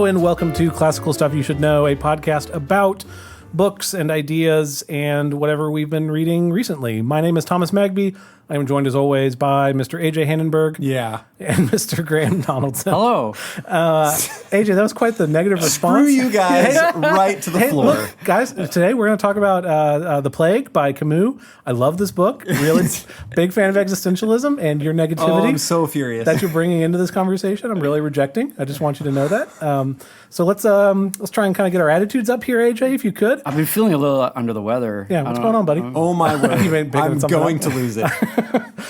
and welcome to Classical Stuff You Should Know, a podcast about books and ideas and whatever we've been reading recently. My name is Thomas Magby. I am joined, as always, by Mr. A.J. Hannenberg. Yeah. And Mr. Graeme Donaldson. Hello. A.J., that was quite the negative response. Screw you guys right to the floor. Look, guys, today we're going to talk about The Plague by Camus. I love this book. Really big fan of existentialism and your negativity. Oh, I'm so furious. That you're bringing into this conversation. I'm really rejecting. I just want you to know that. So let's try and kind of get our attitudes up here, A.J., if you could. I've been feeling a little under the weather. Yeah, what's going on, buddy? Oh, my word. I'm going to lose it.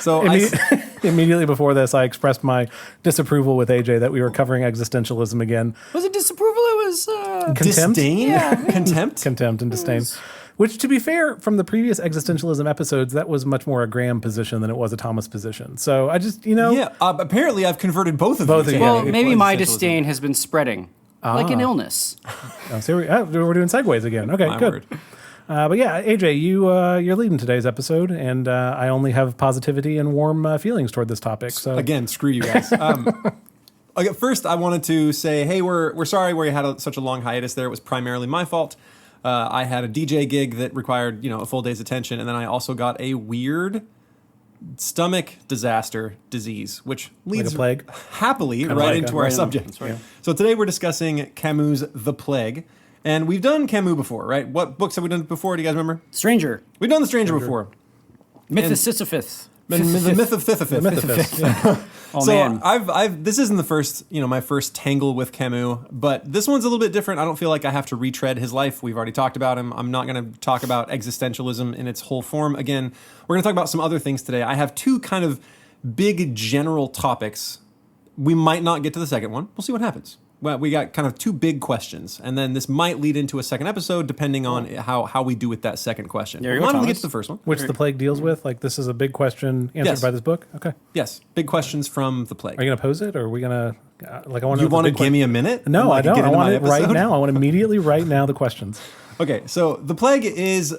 So immediately before this, I expressed my disapproval with AJ that we were covering existentialism again. Was it disapproval? It was Contempt? Disdain? Yeah. Contempt? Contempt and disdain. Which, to be fair, from the previous existentialism episodes, that was much more a Graham position than it was a Thomas position. So I just, Yeah, apparently I've converted both of you. Well, maybe my disdain has been spreading, like an illness. So we're doing segues again. Okay, My good. word. But yeah, AJ, you're leading today's episode, and I only have positivity and warm feelings toward this topic. So Again, screw you guys. Okay, first, I wanted to say, hey, we're sorry we had such a long hiatus there. It was primarily my fault. I had a DJ gig that required a full day's attention, and then I also got a weird stomach disease, which leads like a plague? happily Kind of right like into a- our yeah, subject. that's right. So today we're discussing Camus' The Plague. And we've done Camus before, right? What books have we done before? Do you guys remember? Stranger. We've done The Stranger before. Myth of Sisyphus. The Myth of Sisyphus. Mythifist. Yeah. Oh, So man. I've this isn't the first, my first tangle with Camus, but this one's a little bit different. I don't feel like I have to retread his life. We've already talked about him. I'm not going to talk about existentialism in its whole form. Again, we're going to talk about some other things today. I have two kind of big general topics. We might not get to the second one. We'll see what happens. Well, we got kind of two big questions, and then this might lead into a second episode, depending on how we do with that second question. There you Why go, don't we get Thomas. to the first one? Which the plague deals with. Like, this is a big question answered Yes. by this book. Okay. Yes, big questions from The Plague. Are you going to pose it, or are we going to, I want to You want to give me a minute? No, And, I don't. get I into want my it right episode? now. I want immediately right now the questions. Okay, so The Plague is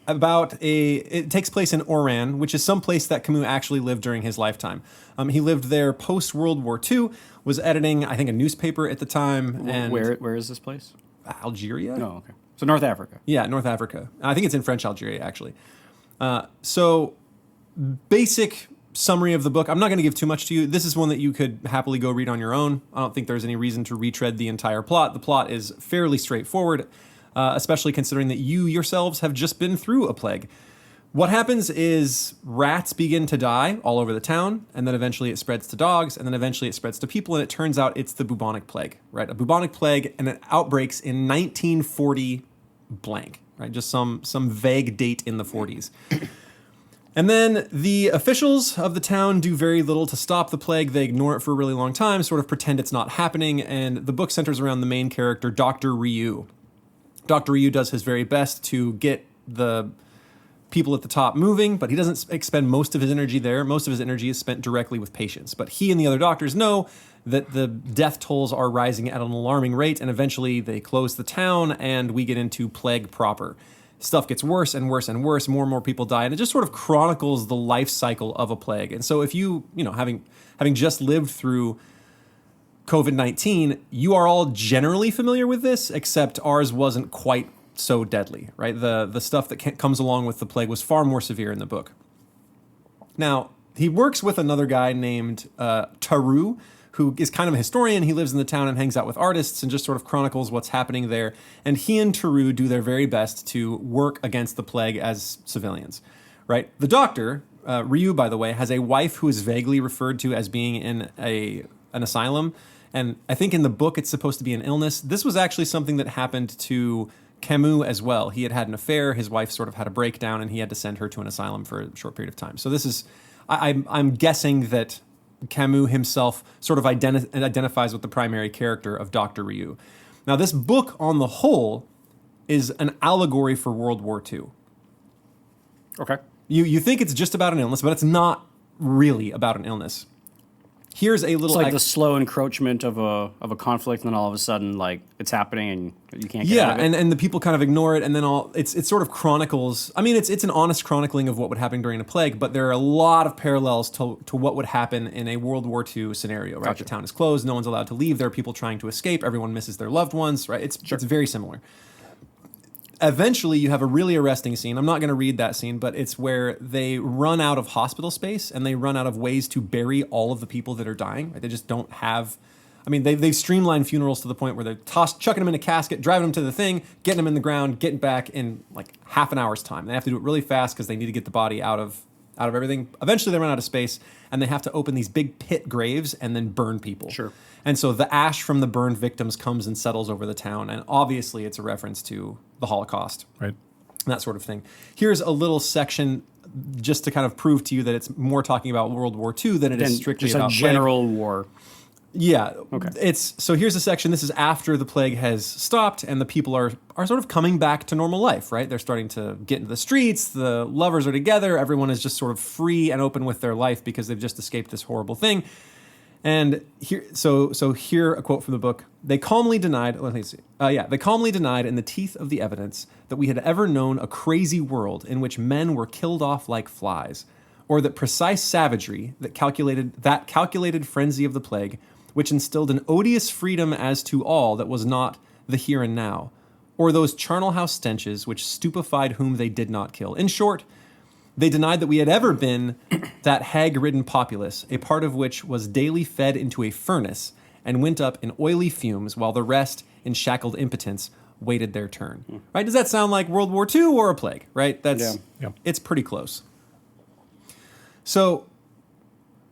about it takes place in Oran, which is some place that Camus actually lived during his lifetime. He lived there post-World War II, was editing, I think, a newspaper at the time. And Where is this place? Algeria? Oh, okay. So North Africa. Yeah, North Africa. I think it's in French Algeria, actually. So, basic summary of the book. I'm not going to give too much to you. This is one that you could happily go read on your own. I don't think there's any reason to retread the entire plot. The plot is fairly straightforward, especially considering that you yourselves have just been through a plague. What happens is rats begin to die all over the town, and then eventually it spreads to dogs, and then eventually it spreads to people, and it turns out it's the bubonic plague, right? A bubonic plague, and it outbreaks in 1940 blank, right? Just some vague date in the 40s. And then the officials of the town do very little to stop the plague. They ignore it for a really long time, sort of pretend it's not happening, and the book centers around the main character, Dr. Ryu. Dr. Ryu does his very best to get the people at the top moving, but he doesn't expend most of his energy there. Most of his energy is spent directly with patients. But he and the other doctors know that the death tolls are rising at an alarming rate, and eventually they close the town, and we get into plague proper. Stuff gets worse and worse and worse. More and more people die, and it just sort of chronicles the life cycle of a plague. And so if you having just lived through COVID-19, you are all generally familiar with this, except ours wasn't quite so deadly, right? The stuff that comes along with the plague was far more severe in the book. Now, he works with another guy named Taru, who is kind of a historian. He lives in the town and hangs out with artists and just sort of chronicles what's happening there. And he and Taru do their very best to work against the plague as civilians, right? The doctor, Ryu, by the way, has a wife who is vaguely referred to as being in an asylum. And I think in the book it's supposed to be an illness. This was actually something that happened to Camus as well. He had an affair. His wife sort of had a breakdown, and he had to send her to an asylum for a short period of time. So this is, I'm guessing that Camus himself sort of identifies with the primary character of Dr. Ryu. Now, this book on the whole is an allegory for World War II. Okay. You think it's just about an illness, but it's not really about an illness. Here's a little... It's like the slow encroachment of a conflict, and then all of a sudden, like, it's happening and you can't get out of it. and the people kind of ignore it, and then it sort of chronicles... I mean, it's an honest chronicling of what would happen during a plague, but there are a lot of parallels to what would happen in a World War II scenario, right? Gotcha. The town is closed, no one's allowed to leave, there are people trying to escape, everyone misses their loved ones, right? It's very similar. Eventually, you have a really arresting scene. I'm not going to read that scene, but it's where they run out of hospital space and they run out of ways to bury all of the people that are dying. Right? They just don't have... I mean, they've streamlined funerals to the point where they're chucking them in a casket, driving them to the thing, getting them in the ground, getting back in like half an hour's time. They have to do it really fast because they need to get the body out of everything. Eventually, they run out of space, and they have to open these big pit graves and then burn people. Sure. And so the ash from the burned victims comes and settles over the town, and obviously it's a reference to the Holocaust. Right. That sort of thing. Here's a little section just to kind of prove to you that it's more talking about World War II than it is strictly just about a general war. Yeah. Okay. So here's a section. This is after the plague has stopped and the people are sort of coming back to normal life, right? They're starting to get into the streets. The lovers are together. Everyone is just sort of free and open with their life because they've just escaped this horrible thing. And here, so here a quote from the book. They calmly denied. Let me see. They calmly denied in the teeth of the evidence that we had ever known a crazy world in which men were killed off like flies, or that precise savagery that calculated frenzy of the plague, which instilled an odious freedom as to all that was not the here and now, or those charnel house stenches which stupefied whom they did not kill. In short, they denied that we had ever been that hag-ridden populace, a part of which was daily fed into a furnace and went up in oily fumes, while the rest, in shackled impotence, waited their turn. Right? Does that sound like World War II or a plague? Right? It's pretty close. So,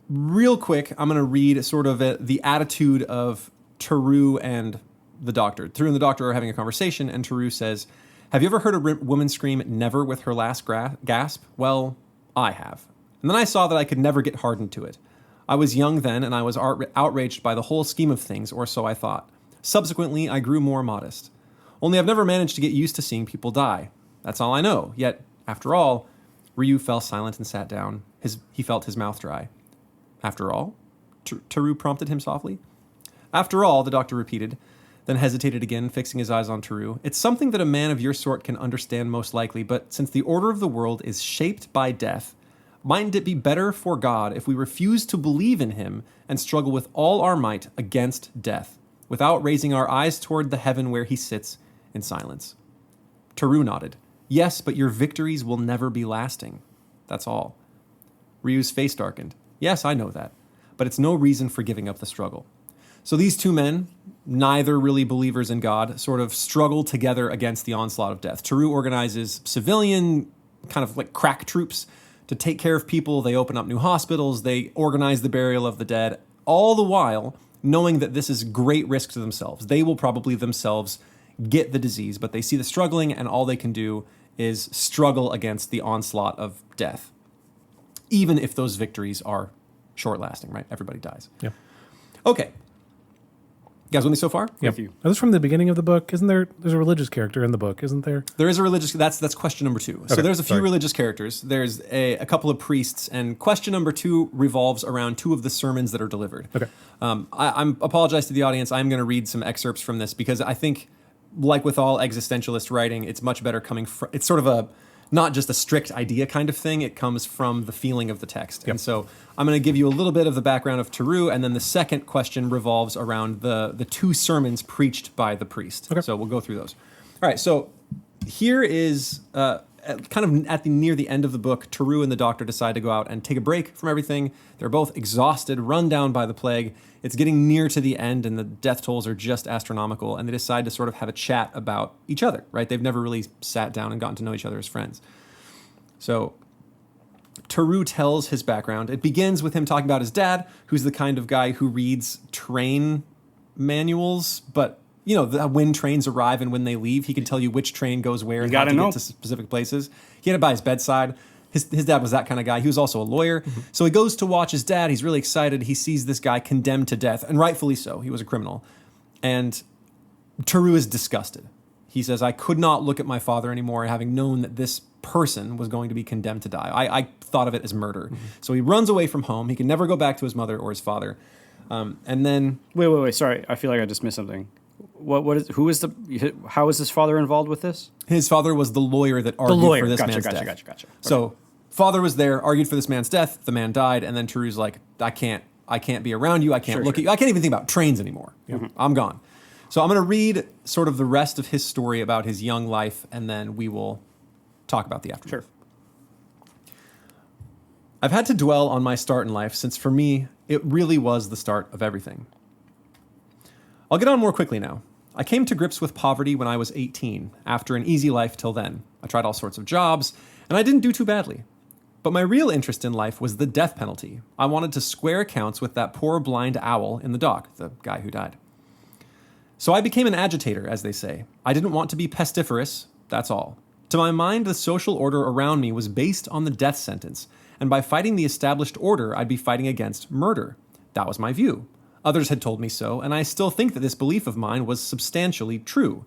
real quick, I'm going to read sort of the attitude of Theroux and the doctor. Theroux and the doctor are having a conversation, and Theroux says, "Have you ever heard a woman scream 'never' with her last gasp? Well, I have. And then I saw that I could never get hardened to it. I was young then, and I was outraged by the whole scheme of things, or so I thought. Subsequently, I grew more modest. Only I've never managed to get used to seeing people die. That's all I know. Yet, after all..." Ryu fell silent and sat down. He felt his mouth dry. "After all?" Theroux prompted him softly. "After all," the doctor repeated, then hesitated again, fixing his eyes on Theroux. "It's something that a man of your sort can understand most likely, but since the order of the world is shaped by death, mightn't it be better for God if we refuse to believe in him and struggle with all our might against death, without raising our eyes toward the heaven where he sits in silence?" Theroux nodded. "Yes, but your victories will never be lasting. That's all." Ryu's face darkened. "Yes, I know that, but it's no reason for giving up the struggle." So these two men, neither really believers in God, sort of struggle together against the onslaught of death. Theroux organizes civilian kind of like crack troops to take care of people. They open up new hospitals. They organize the burial of the dead, all the while knowing that this is great risk to themselves. They will probably themselves get the disease, but they see the struggling, and all they can do is struggle against the onslaught of death, even if those victories are short-lasting, right? Everybody dies. Yeah. Okay. You guys with me so far? Yep. With you. Are this from the beginning of the book? Isn't there? There's a religious character in the book, isn't there? There is a religious... That's question number 2. So Okay, there's a few sorry. religious characters. There's a couple of priests, and question number 2 revolves around 2 of the sermons that are delivered. Okay. I apologize to the audience. I'm going to read some excerpts from this because I think, like with all existentialist writing, it's much better coming from... It's sort of not just a strict idea kind of thing. It comes from the feeling of the text. Yep. And so I'm going to give you a little bit of the background of Theroux, and then the second question revolves around the 2 sermons preached by the priest. Okay. So we'll go through those. All right, so here is kind of near the end of the book, Theroux and the doctor decide to go out and take a break from everything. They're both exhausted, run down by the plague. It's getting near to the end, and the death tolls are just astronomical, and they decide to sort of have a chat about each other, right? They've never really sat down and gotten to know each other as friends. So Theroux tells his background. It begins with him talking about his dad, who's the kind of guy who reads train manuals, but you know, when trains arrive and when they leave, he can tell you which train goes where and how to get to specific places. He had it by his bedside. His dad was that kind of guy. He was also a lawyer. Mm-hmm. So he goes to watch his dad. He's really excited. He sees this guy condemned to death, and rightfully so. He was a criminal. And Theroux is disgusted. He says, "I could not look at my father anymore, having known that this person was going to be condemned to die. I thought of it as murder. So he runs away from home. He can never go back to his mother or his father. And then... Wait. Sorry. I feel like I just missed something. How is his father involved with this? His father was the lawyer that argued for this man's death. Gotcha. So father was there, argued for this man's death. The man died. And then Taru's like, I can't be around you. I can't look at you. I can't even think about trains anymore. I'm gone. So I'm going to read sort of the rest of his story about his young life, and then we will talk about the aftermath. Sure. I've had to dwell on my start in life since for me, it really was the start of everything. I'll get on more quickly now. I came to grips with poverty when I was 18, after an easy life till then. I tried all sorts of jobs, and I didn't do too badly. But my real interest in life was the death penalty. I wanted to square accounts with that poor blind owl in the dock, the guy who died. So I became an agitator, as they say. I didn't want to be pestiferous, that's all. To my mind, the social order around me was based on the death sentence, and by fighting the established order, I'd be fighting against murder. That was my view. Others had told me so, and I still think that this belief of mine was substantially true.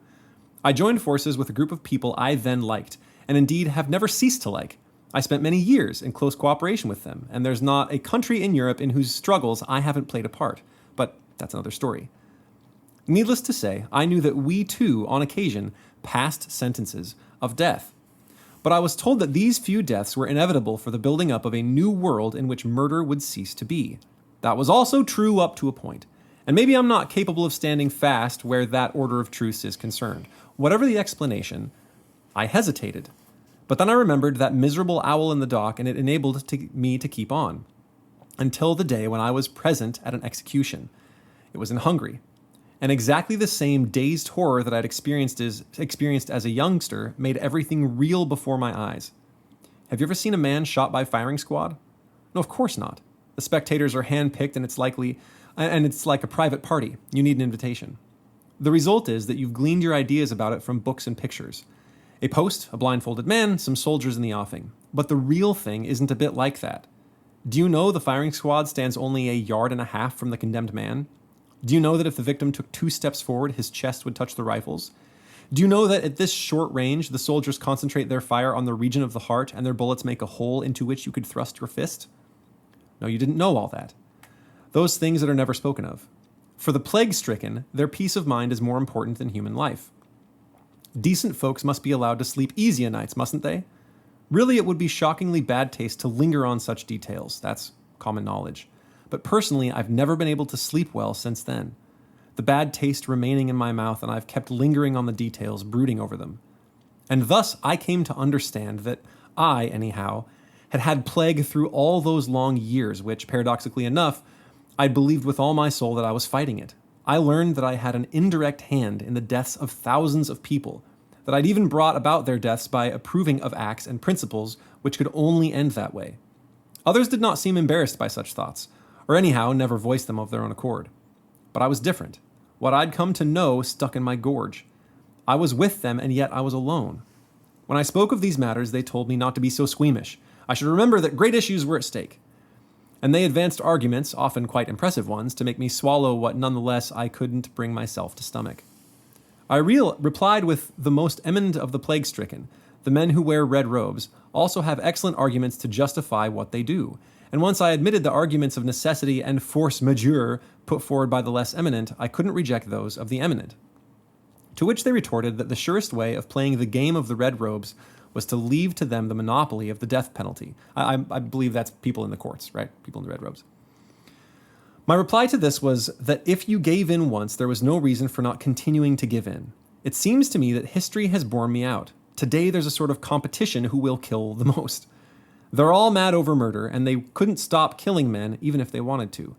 I joined forces with a group of people I then liked, and indeed have never ceased to like. I spent many years in close cooperation with them, and there's not a country in Europe in whose struggles I haven't played a part. But that's another story. Needless to say, I knew that we too, on occasion, passed sentences of death. But I was told that these few deaths were inevitable for the building up of a new world in which murder would cease to be. That was also true up to a point. And maybe I'm not capable of standing fast where that order of truths is concerned. Whatever the explanation, I hesitated. But then I remembered that miserable owl in the dock, and it enabled me to keep on. Until the day when I was present at an execution. It was in Hungary. And exactly the same dazed horror that I'd experienced as a youngster made everything real before my eyes. Have you ever seen a man shot by firing squad? No, of course not. The spectators are handpicked, and it's like a private party. You need an invitation. The result is that you've gleaned your ideas about it from books and pictures. A post, a blindfolded man, some soldiers in the offing. But the real thing isn't a bit like that. Do you know the firing squad stands only 1.5 yards from the condemned man? Do you know that if the victim took 2 steps forward, his chest would touch the rifles? Do you know that at this short range, the soldiers concentrate their fire on the region of the heart, and their bullets make a hole into which you could thrust your fist? No, you didn't know all that. Those things that are never spoken of. For the plague-stricken, their peace of mind is more important than human life. Decent folks must be allowed to sleep easy o' nights, mustn't they? Really, it would be shockingly bad taste to linger on such details. That's common knowledge. But personally, I've never been able to sleep well since then. The bad taste remaining in my mouth, and I've kept lingering on the details, brooding over them. And thus, I came to understand that I, anyhow, had had plague through all those long years, which, paradoxically enough, I'd believed with all my soul that I was fighting it. I learned that I had an indirect hand in the deaths of thousands of people, that I'd even brought about their deaths by approving of acts and principles which could only end that way. Others did not seem embarrassed by such thoughts, or anyhow never voiced them of their own accord. But I was different. What I'd come to know stuck in my gorge. I was with them, and yet I was alone. When I spoke of these matters, they told me not to be so squeamish. I should remember that great issues were at stake. And they advanced arguments, often quite impressive ones, to make me swallow what nonetheless I couldn't bring myself to stomach. I replied with the most eminent of the plague-stricken. The men who wear red robes also have excellent arguments to justify what they do. And once I admitted the arguments of necessity and force majeure put forward by the less eminent, I couldn't reject those of the eminent. To which they retorted that the surest way of playing the game of the red robes was to leave to them the monopoly of the death penalty. I believe that's people in the courts, right? People in the red robes. My reply to this was that if you gave in once, there was no reason for not continuing to give in. It seems to me that history has borne me out. Today there's a sort of competition who will kill the most. They're all mad over murder, and they couldn't stop killing men even if they wanted to.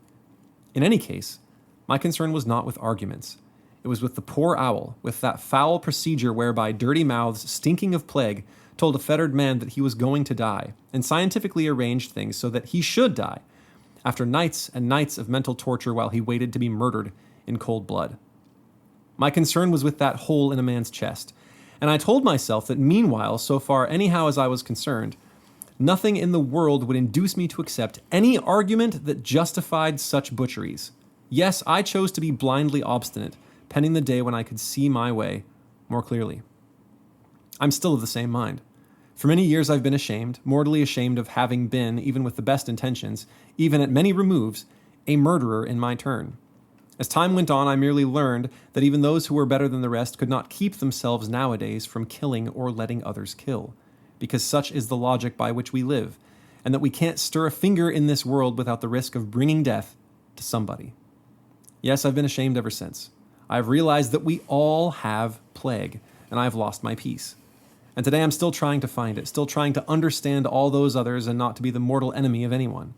In any case, my concern was not with arguments. It was with the poor owl, with that foul procedure whereby dirty mouths stinking of plague told a fettered man that he was going to die, and scientifically arranged things so that he should die, after nights and nights of mental torture while he waited to be murdered in cold blood. My concern was with that hole in a man's chest, and I told myself that meanwhile, so far anyhow as I was concerned, nothing in the world would induce me to accept any argument that justified such butcheries. Yes, I chose to be blindly obstinate, pending the day when I could see my way more clearly. I'm still of the same mind. For many years I've been ashamed, mortally ashamed of having been, even with the best intentions, even at many removes, a murderer in my turn. As time went on, I merely learned that even those who were better than the rest could not keep themselves nowadays from killing or letting others kill, because such is the logic by which we live, and that we can't stir a finger in this world without the risk of bringing death to somebody. Yes, I've been ashamed ever since. I've realized that we all have plague, and I've lost my peace. And today I'm still trying to find it, still trying to understand all those others and not to be the mortal enemy of anyone.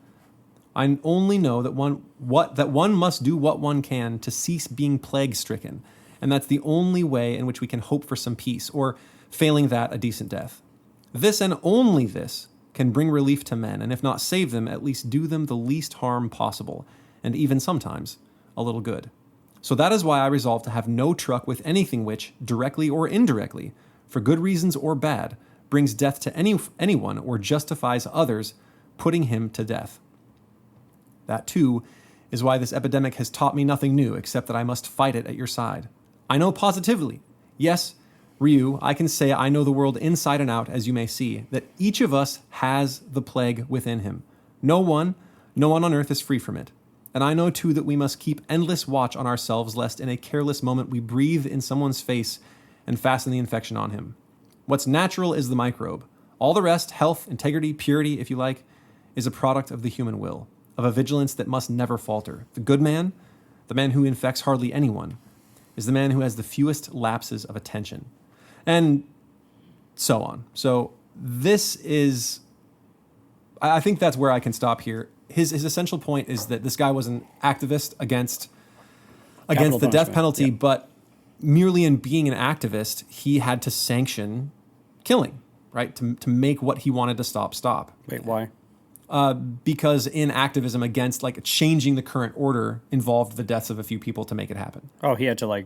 I only know that one must do what one can to cease being plague-stricken, and that's the only way in which we can hope for some peace, or, failing that, a decent death. This and only this can bring relief to men, and if not save them, at least do them the least harm possible, and even sometimes a little good. So that is why I resolved to have no truck with anything which, directly or indirectly, for good reasons or bad, brings death to anyone or justifies others putting him to death. That, too, is why this epidemic has taught me nothing new, except that I must fight it at your side. I know positively, yes, Ryu, I can say I know the world inside and out, as you may see, that each of us has the plague within him. No one on earth is free from it. And I know, too, that we must keep endless watch on ourselves, lest in a careless moment we breathe in someone's face and fasten the infection on him. What's natural is the microbe. All the rest, health, integrity, purity, if you like, is a product of the human will, of a vigilance that must never falter. The good man, the man who infects hardly anyone, is the man who has the fewest lapses of attention. And so on. So this is, I think that's where I can stop here. His essential point is that this guy was an activist against the death penalty, but merely in being an activist, he had to sanction killing, right? To make what he wanted to stop. Wait, why? Because in activism against like changing the current order involved the deaths of a few people to make it happen. Oh, he had to like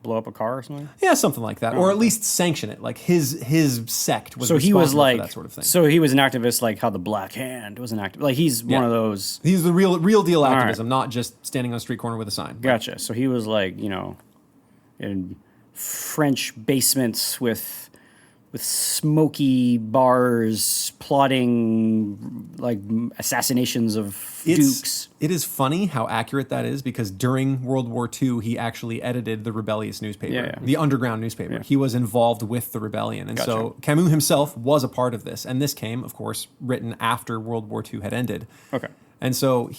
blow up a car or something? Yeah, something like that, or at least sanction it. Like his sect was so he was like for that sort of thing. So he was an activist, like how the Black Hand was an activist. Like he's one of those. He's the real deal activism, not just standing on a street corner with a sign. Gotcha. So he was like, in French basements with smoky bars, plotting like assassinations of dukes. It is funny how accurate that is, because during World War II, he actually edited the rebellious newspaper, the underground newspaper. Yeah. He was involved with the rebellion. And so Camus himself was a part of this. And this came, of course, written after World War II had ended. Okay. And so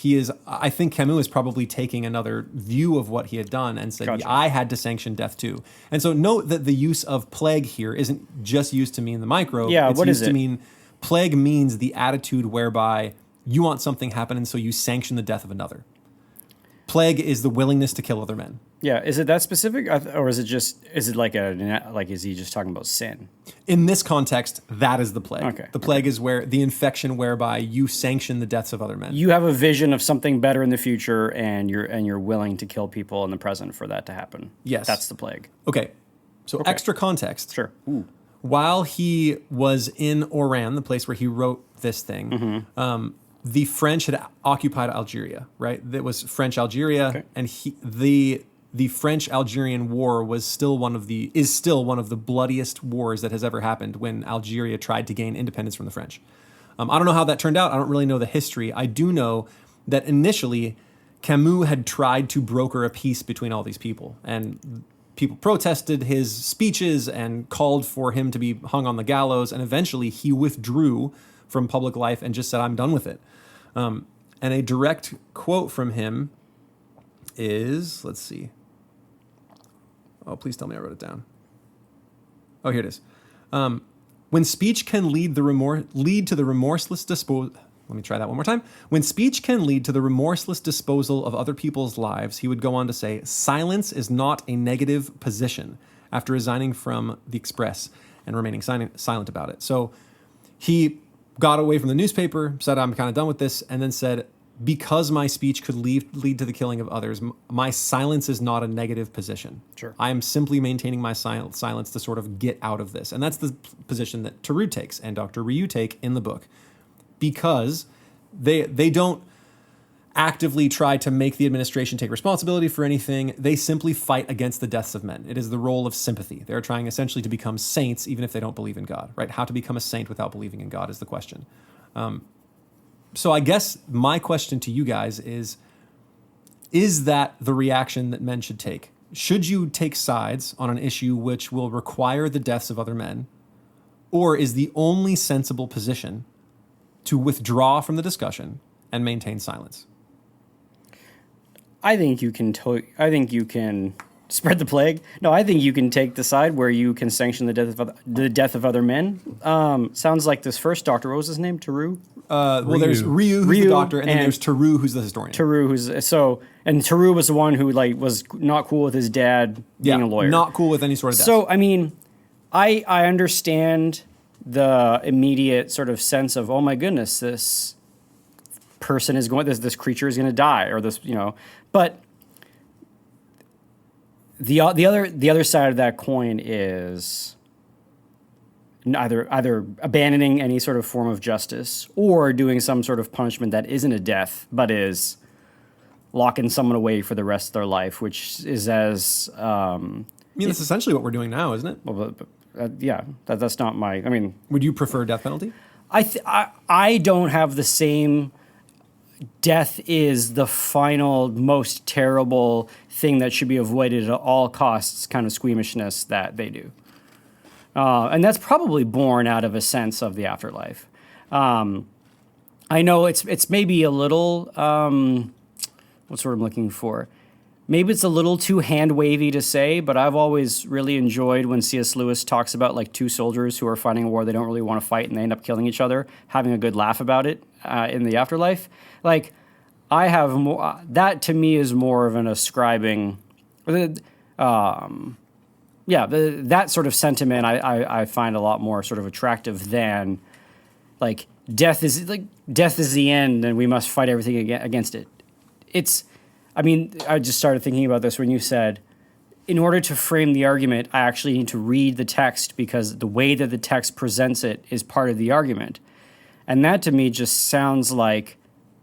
I think Camus is probably taking another view of what he had done and said, I had to sanction death too. And so note that the use of plague here isn't just used to mean the microbe. Yeah, it's what used is it? to mean plague means the attitude whereby you want something happen and so you sanction the death of another. Plague is the willingness to kill other men. Yeah, is it that specific, or is it is he just talking about sin? In this context, that is the plague. Okay. The plague is where the infection whereby you sanction the deaths of other men. You have a vision of something better in the future, and you're willing to kill people in the present for that to happen. Yes, that's the plague. Okay, so extra context. Sure. Ooh. While he was in Oran, the place where he wrote this thing, the French had occupied Algeria. Right, that was French Algeria, and the French-Algerian War is still one of the bloodiest wars that has ever happened when Algeria tried to gain independence from the French. I don't know how that turned out. I don't really know the history. I do know that initially Camus had tried to broker a peace between all these people, and people protested his speeches and called for him to be hung on the gallows, and eventually he withdrew from public life and just said, I'm done with it. And a direct quote from him is, let's see. Oh, please tell me I wrote it down. Oh, here it is. When speech can lead to the remorseless disposal. Let me try that one more time. When speech can lead to the remorseless disposal of other people's lives, he would go on to say, silence is not a negative position, after resigning from the Express and remaining silent about it. So he got away from the newspaper, said, I'm kind of done with this, and then said, because my speech could lead to the killing of others, my silence is not a negative position. Sure. I am simply maintaining my silence to sort of get out of this. And that's the position that Tarut takes and Dr. Ryu take in the book. Because they don't actively try to make the administration take responsibility for anything. They simply fight against the deaths of men. It is the role of sympathy. They're trying essentially to become saints, even if they don't believe in God, right? How to become a saint without believing in God is the question. So I guess my question to you guys is that the reaction that men should take? Should you take sides on an issue which will require the deaths of other men? Or is the only sensible position to withdraw from the discussion and maintain silence? I think you can. I think you can spread the plague. No, I think you can take the side where you can sanction the death of other men. Sounds like this first doctor. What was his name? Teru. Well, there's Ryu, who's the doctor, and then there's Teru, who's the historian. Teru, and Teru was the one who was not cool with his dad being a lawyer. Not cool with any sort of death. So I mean, I understand the immediate sort of sense of, oh my goodness, this person is going, this creature is going to die, or this, but the other side of that coin is either abandoning any sort of form of justice or doing some sort of punishment that isn't a death, but is locking someone away for the rest of their life, which is as... that's essentially what we're doing now, isn't it? Well, that's not my... I mean... Would you prefer death penalty? I don't have the same... Death is the final, most terrible thing that should be avoided at all costs kind of squeamishness that they do. And that's probably born out of a sense of the afterlife. I know it's maybe a little, what's the word I'm looking for? Maybe it's a little too hand-wavy to say, but I've always really enjoyed when C.S. Lewis talks about like two soldiers who are fighting a war they don't really want to fight and they end up killing each other, having a good laugh about it in the afterlife. Like, I have more, that to me is more of an ascribing, that sort of sentiment I find a lot more sort of attractive than like death is the end and we must fight everything against it. I just started thinking about this when you said, in order to frame the argument, I actually need to read the text because the way that the text presents it is part of the argument. And that to me just sounds like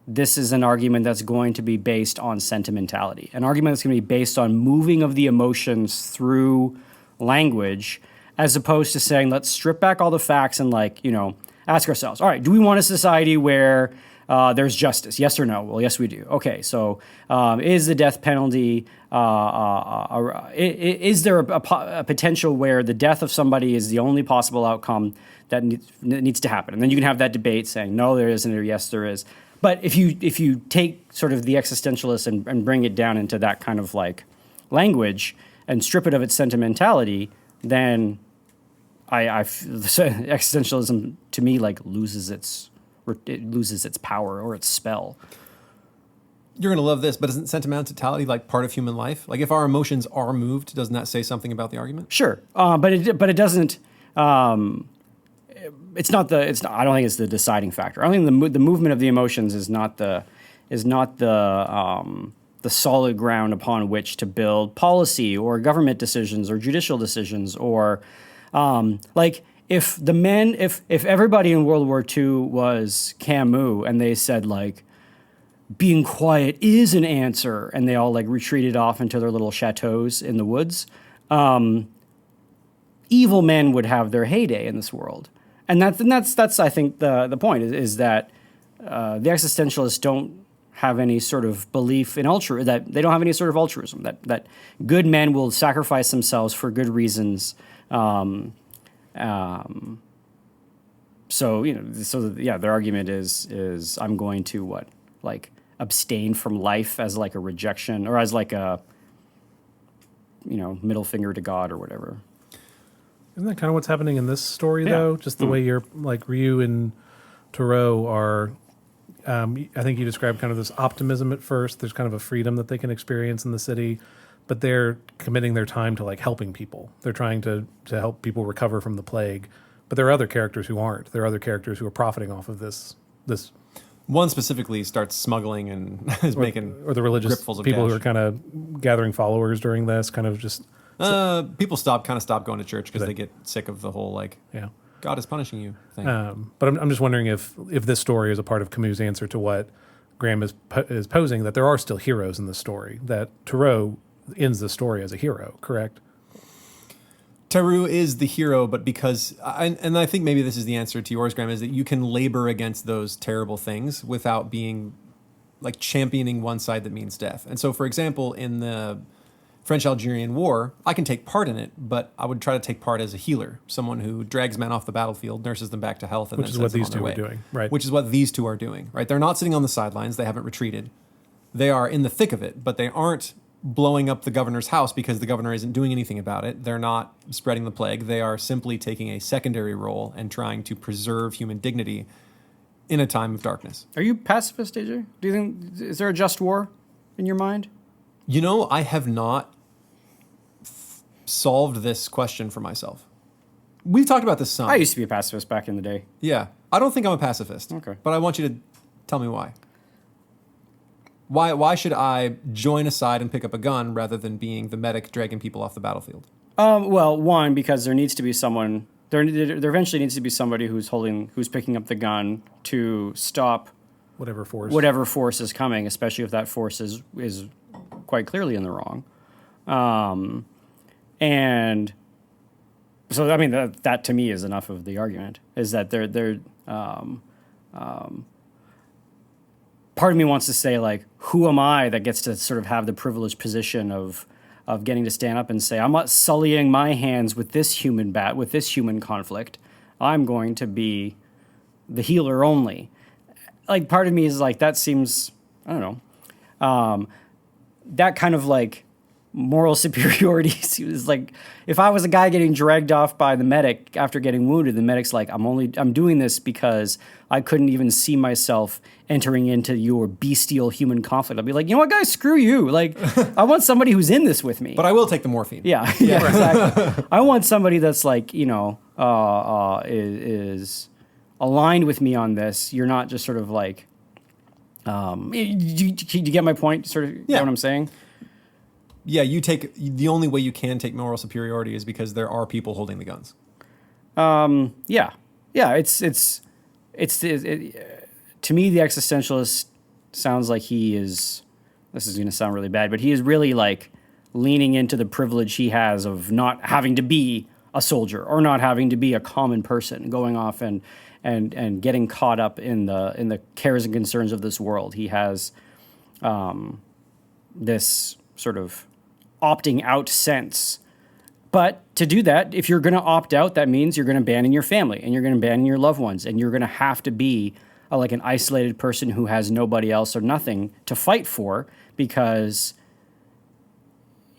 this is an argument that's going to be based on sentimentality, an argument that's going to be based on moving of the emotions through language, as opposed to saying, let's strip back all the facts and ask ourselves, all right, do we want a society where there's justice? Yes or no? Well, yes, we do. Okay, so is the death penalty, is there a potential where the death of somebody is the only possible outcome that needs to happen? And then you can have that debate saying, no, there isn't, or yes, there is. But if you take sort of the existentialist and bring it down into that kind of like language and strip it of its sentimentality, then existentialism to me loses its power or its spell. You're going to love this, but isn't sentimentality like part of human life? Like if our emotions are moved, doesn't that say something about the argument? Sure, but it doesn't. It's not. I don't think it's the deciding factor. I think the movement of the emotions is not the solid ground upon which to build policy or government decisions or judicial decisions or if everybody in World War II was Camus and they said being quiet is an answer and they all retreated off into their little chateaus in the woods, evil men would have their heyday in this world. And that's I think the point is that the existentialists don't have any sort of belief in that they don't have any sort of altruism, that good men will sacrifice themselves for good reasons. Their argument is I'm going to abstain from life as a rejection or as a middle finger to God or whatever. Isn't that kind of what's happening in this story, though? Just the way you're, Ryu and Taro are, I think you described kind of this optimism at first. There's kind of a freedom that they can experience in the city, but they're committing their time to, helping people. They're trying to help people recover from the plague. But there are other characters who aren't. There are other characters who are profiting off of this. One specifically starts smuggling and is making or the religious gripfuls of people cash. Who are kind of gathering followers during this, kind of just... People stop going to church because they get sick of the whole God is punishing you thing. But I'm just wondering if this story is a part of Camus' answer to what Graeme is posing that there are still heroes in the story, that Thoreau ends the story as a hero, correct? Thoreau is the hero, but because, and I think maybe this is the answer to yours, Graham, is that you can labor against those terrible things without being like championing one side that means death. And so, for example, in the French-Algerian War, I can take part in it, but I would try to take part as a healer, someone who drags men off the battlefield, nurses them back to health, and Which then is what sends them these on their two way. are doing, right? Which is what these two are doing, right? They're not sitting on the sidelines. They haven't retreated. They are in the thick of it, but they aren't blowing up the governor's house because the governor isn't doing anything about it. They're not spreading the plague. They are simply taking a secondary role and trying to preserve human dignity in a time of darkness. Are you pacifist, AJ? Do you think, is there a just war in your mind? You know, I have not solved this question for myself. We've talked about this some. I used to be a pacifist back in the day. Yeah. I don't think I'm a pacifist. Okay. But I want you to tell me why. Why should I join a side and pick up a gun rather than being the medic dragging people off the battlefield? Well, one, because there needs to be someone. There eventually needs to be somebody who's picking up the gun to stop Whatever force is coming, especially if that force is quite clearly in the wrong. And so, I mean, that to me is enough of the argument. Is that part of me wants to say, like, who am I that gets to sort of have the privileged position of getting to stand up and say, I'm not sullying my hands with this human conflict. I'm going to be the healer only. Like, part of me is like, that seems, I don't know, that kind of like moral superiority is like, if I was a guy getting dragged off by the medic after getting wounded, the medic's like, I'm doing this because I couldn't even see myself entering into your bestial human conflict. I'd be like, you know what, guys, screw you. Like, I want somebody who's in this with me. But I will take the morphine. Yeah, exactly. I want somebody that's like, is aligned with me on this. You're not just sort of like, do you get my point? Sort of, you know what I'm saying? Yeah, the only way you can take moral superiority is because there are people holding the guns. Yeah. To me, the existentialist sounds like he is. This is going to sound really bad, but he is really like leaning into the privilege he has of not having to be a soldier or not having to be a common person, going off and getting caught up in the cares and concerns of this world. He has this sort of opting out sense. But to do that, if you're going to opt out, that means you're going to abandon your family and you're going to abandon your loved ones and you're going to have to be like an isolated person who has nobody else or nothing to fight for, because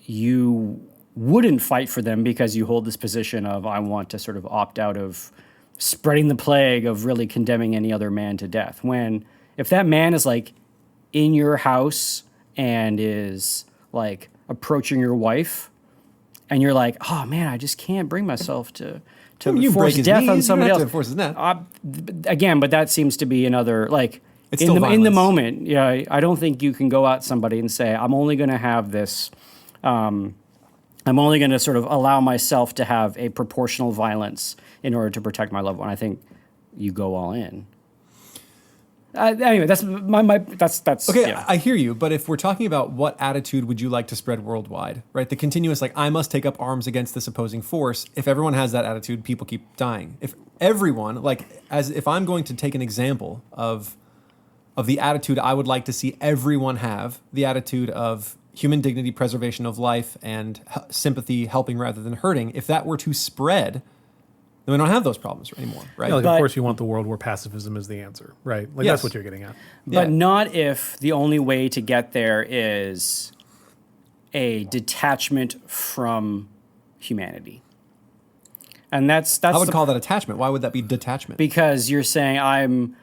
you wouldn't fight for them because you hold this position of, I want to sort of opt out of spreading the plague, of really condemning any other man to death. When, if that man is like in your house and is like approaching your wife, and you're like, oh man, I just can't bring myself to force death on somebody else. Force his neck. Again, but that seems to be another, like, It's in still the violence. moment. Yeah, I don't think you can go at somebody and say, I'm only going to have this. I'm only going to sort of allow myself to have a proportional violence in order to protect my loved one. I think you go all in. Anyway, that's that's Okay, yeah. I hear you, but if we're talking about what attitude would you like to spread worldwide, right? The continuous, like, I must take up arms against this opposing force. If everyone has that attitude, people keep dying. If everyone, like, if I'm going to take an example of the attitude I would like to see everyone have, the attitude of human dignity, preservation of life, and sympathy, helping rather than hurting, if that were to spread, then we don't have those problems anymore, right? Yeah, like, But- of course, you want the world where pacifism is the answer, right? Like, Yes. that's what you're getting at. But Yeah. not if the only way to get there is a detachment from humanity. And that's I would the- call that attachment. Why would that be detachment? because you're saying I'm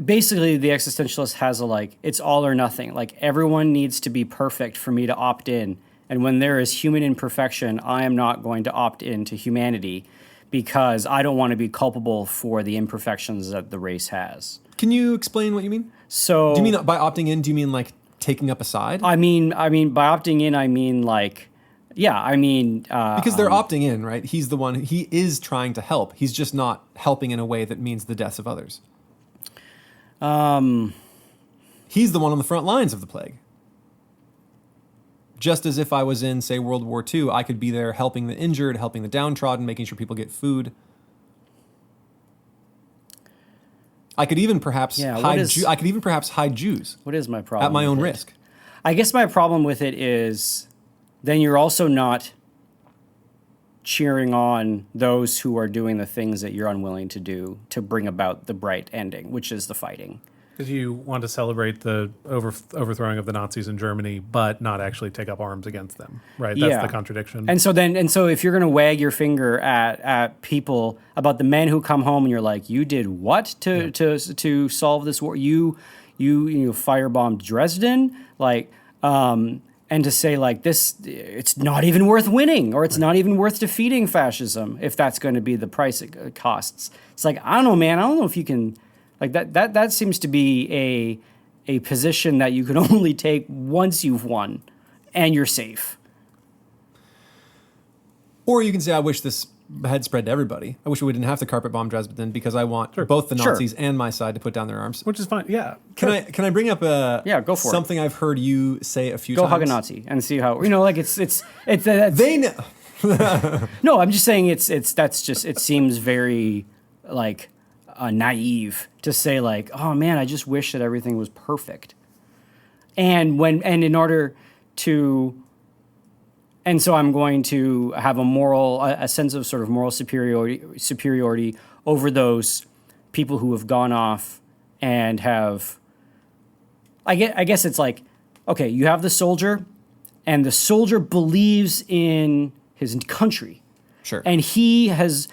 basically the existentialist has a, like, it's all or nothing. Like, everyone needs to be perfect for me to opt in. And when there is human imperfection, I am not going to opt into humanity because I don't want to be culpable for the imperfections that the race has. Can you explain what you mean? So Do you mean by opting in, do you mean like taking up a side? I mean by opting in, I mean like, yeah, I mean Because they're opting in, right? He's the one, he is trying to help. He's just not helping in a way that means the deaths of others. He's the one on the front lines of the plague. Just as if I was in, say, World War II, I could be there helping the injured, helping the downtrodden, making sure people get food. I could even perhaps hide Jews What is my problem? at my own with it? risk. I guess my problem with it is then you're also not cheering on those who are doing the things that you're unwilling to do to bring about the bright ending, which is the fighting. Because you want to celebrate the overthrowing of the Nazis in Germany, but not actually take up arms against them, right? That's the contradiction. And so if you're going to wag your finger at people about the men who come home and you're like, you did what to solve this war? You firebombed Dresden, like, and to say like this, it's not even worth winning, or it's not even worth defeating fascism if that's going to be the price it costs. It's like, I don't know, man. I don't know if you can. Like that seems to be a position that you can only take once you've won and you're safe. Or you can say, I wish this had spread to everybody. I wish we didn't have to carpet bomb Dresden because I want both the Nazis and my side to put down their arms. Which is fine, yeah. Can I bring up go for something I've heard you say a few Go times? hug a Nazi and see how, like it's They know. No, I'm just saying it seems very like naive to say like, oh man, I just wish that everything was perfect. And so I'm going to have a sense of sort of moral superiority over those people who have gone off and have. I guess it's like, okay, you have the soldier, and the soldier believes in his country. Sure. And he's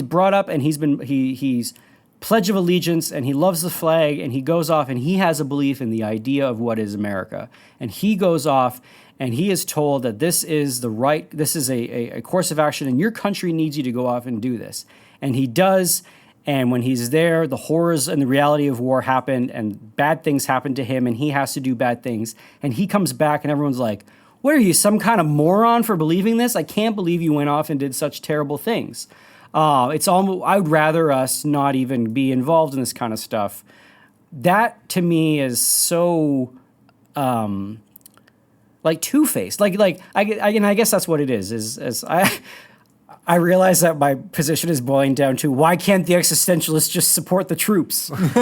brought up, and he's Pledge of Allegiance, and he loves the flag, and he goes off, and he has a belief in the idea of what is America. And he goes off, and he is told that this is a course of action, and your country needs you to go off and do this. And he does, and when he's there, the horrors and the reality of war happen, and bad things happen to him, and he has to do bad things. And he comes back, and everyone's like, what are you, some kind of moron for believing this? I can't believe you went off and did such terrible things. It's almost, I would rather us not even be involved in this kind of stuff. That to me is so like two-faced. I guess that's what it is I realize that my position is boiling down to why can't the existentialists just support the troops? But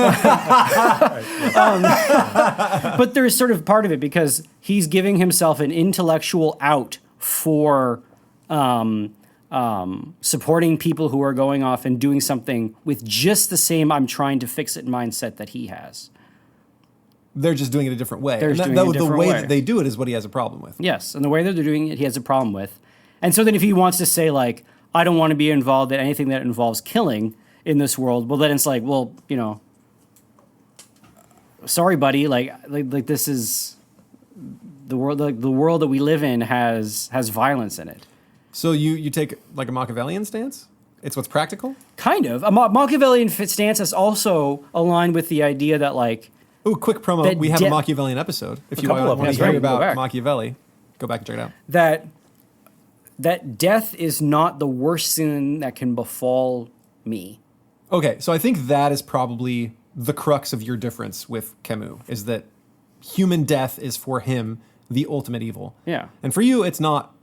there's sort of part of it because he's giving himself an intellectual out for supporting people who are going off and doing something with just the same I'm trying to fix it mindset that he has. They're just doing it a different way. The way that they do it is what he has a problem with. Yes, and the way that they're doing it, he has a problem with. And so then if he wants to say, like, I don't want to be involved in anything that involves killing in this world, well, then it's like, well, sorry, buddy, like this is the world. The world that we live in has violence in it. So you take like a Machiavellian stance? It's what's practical? Kind of. A Machiavellian stance is also aligned with the idea that, like... Ooh, quick promo. We have a Machiavellian episode. If you want to hear about Machiavelli, go back and check it out. That death is not the worst thing that can befall me. Okay, so I think that is probably the crux of your difference with Camus, is that human death is for him the ultimate evil. Yeah. And for you, it's not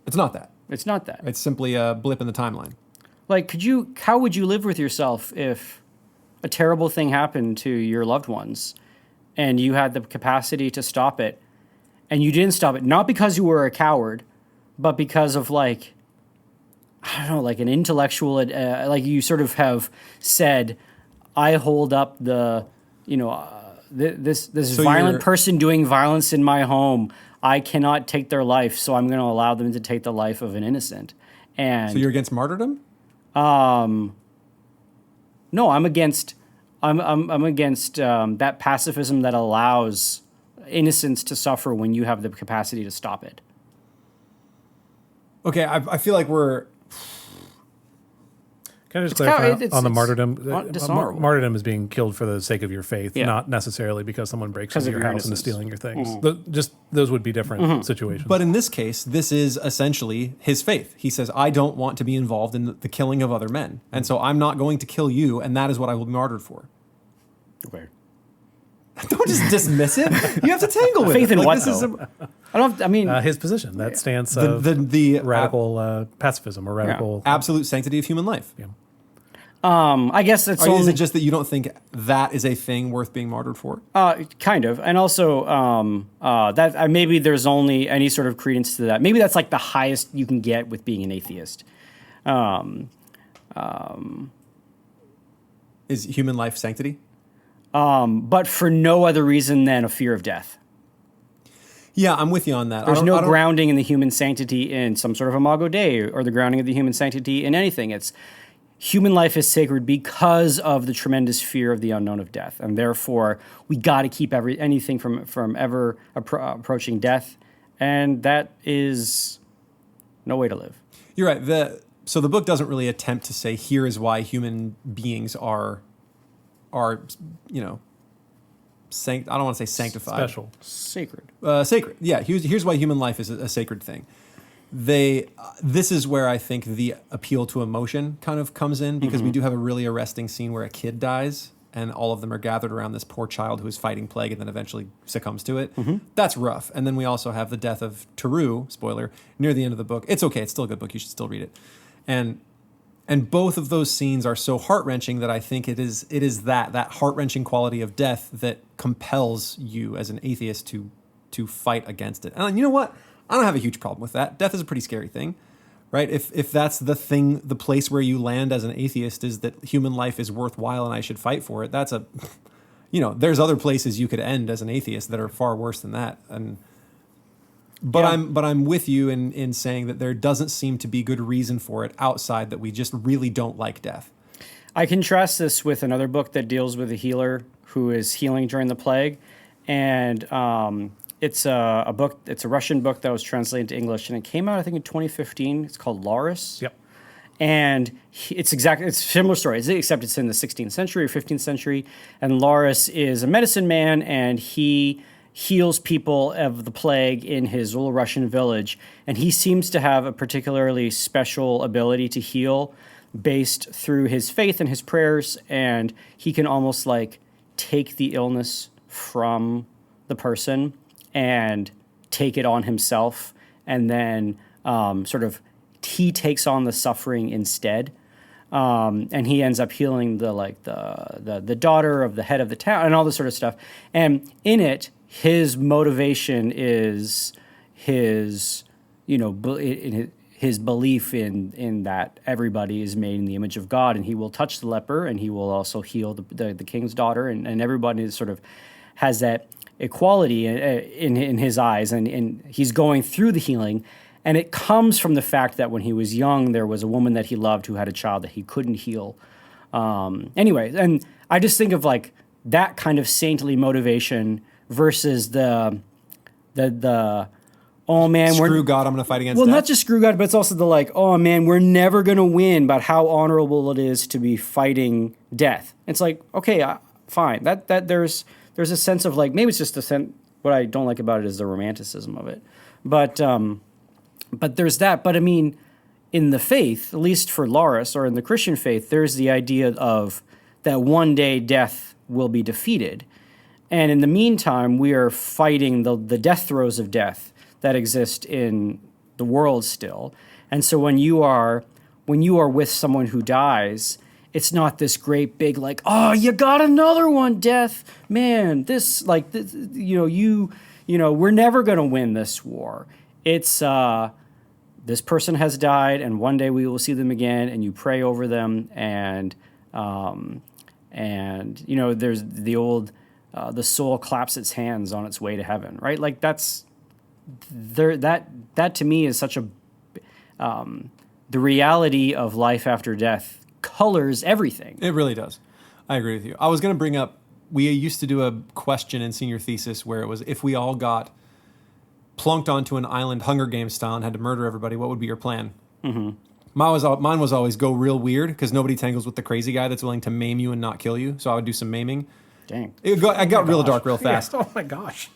that. It's not that. It's simply a blip in the timeline. Like, how would you live with yourself if a terrible thing happened to your loved ones and you had the capacity to stop it and you didn't stop it, not because you were a coward, but because of, like, I don't know, like an intellectual, like you sort of have said, I hold up the, this so violent person doing violence in my home. I cannot take their life, so I'm going to allow them to take the life of an innocent. And so you're against martyrdom? No, I'm against that pacifism that allows innocents to suffer when you have the capacity to stop it. Okay, I feel like we're... Can I just clarify on the martyrdom? Dishonorable. Martyrdom is being killed for the sake of your faith, Yeah. not necessarily because someone breaks into your house and is stealing your things. Mm-hmm. Just those would be different situations. But in this case, this is essentially his faith. He says, I don't want to be involved in the killing of other men. And so I'm not going to kill you, and that is what I will be martyred for. Okay. Don't just dismiss it. You have to tangle with Faith it. in what, this is though? I don't. I mean, His position, that stance of the radical pacifism or radical. absolute sanctity of human life. Yeah. I guess it's Or is only it just that you don't think that is a thing worth being martyred for? kind of, and also that maybe there's only any sort of credence to that. Maybe that's like the highest you can get with being an atheist. Is human life sanctity? But for no other reason than a fear of death. Yeah, I'm with you on that. There's I no don't- grounding in the human sanctity in some sort of imago Dei or the grounding of the human sanctity in anything. It's human life is sacred because of the tremendous fear of the unknown of death, and therefore we got to keep anything from ever approaching death, and that is no way to live. You're right. So the book doesn't really attempt to say here is why human beings are I don't want to say sanctified. Special. Sacred. Sacred. Yeah, here's why human life is a sacred thing. This is where I think the appeal to emotion kind of comes in, because we do have a really arresting scene where a kid dies and all of them are gathered around this poor child who is fighting plague and then eventually succumbs to it. That's rough. And then we also have the death of Teru, spoiler, near the end of the book. It's okay. It's still a good book. You should still read it. And both of those scenes are so heart-wrenching that I think it is that heart-wrenching quality of death that compels you as an atheist to fight against it. And you know what? I don't have a huge problem with that. Death is a pretty scary thing, right? If that's the thing, the place where you land as an atheist is that human life is worthwhile and I should fight for it, that's there's other places you could end as an atheist that are far worse than that. But I'm with you in saying that there doesn't seem to be good reason for it outside that we just really don't like death. I contrast this with another book that deals with a healer who is healing during the plague, and it's a book. It's a Russian book that was translated to English, and it came out I think in 2015. It's called Laurus. Yep. And it's a similar story, except it's in the 16th century or 15th century. And Laurus is a medicine man, and he heals people of the plague in his little Russian village. And he seems to have a particularly special ability to heal based through his faith and his prayers. And he can almost like take the illness from the person and take it on himself. And then he takes on the suffering instead. And he ends up healing the daughter of the head of the town and all this sort of stuff. And in it, his motivation is his belief in that everybody is made in the image of God, and he will touch the leper, and he will also heal the king's daughter, and everybody sort of has that equality in his eyes, and he's going through the healing. And it comes from the fact that when he was young, there was a woman that he loved who had a child that he couldn't heal. Anyway, and I just think of like that kind of saintly motivation versus the oh man, Screw God, I'm going to fight against well, death. not just screw God, but it's also the like, oh man, we're never going to win, but how honorable it is to be fighting death. It's like, okay, fine. That there's a sense of like, maybe it's just what I don't like about it is the romanticism of it. But there's that. But I mean, in the faith, at least for Laurus, or in the Christian faith, there's the idea of that one day death will be defeated. And in the meantime, we are fighting the death throes of death that exist in the world still. And so when you are with someone who dies, it's not this great big like, oh, you got another one, death, man. We're never going to win this war. It's this person has died, and one day we will see them again, and you pray over them, and there's the old the soul claps its hands on its way to heaven, right? Like that to me is such a the reality of life after death colors everything. It really does. I agree with you. I was going to bring up, we used to do a question in senior thesis where it was, if we all got plunked onto an island Hunger Games style and had to murder everybody, what would be your plan? Mm-hmm. Mine was always go real weird, because nobody tangles with the crazy guy that's willing to maim you and not kill you. So I would do some maiming. Dang. I got real dark real fast. Yeah. Oh my gosh.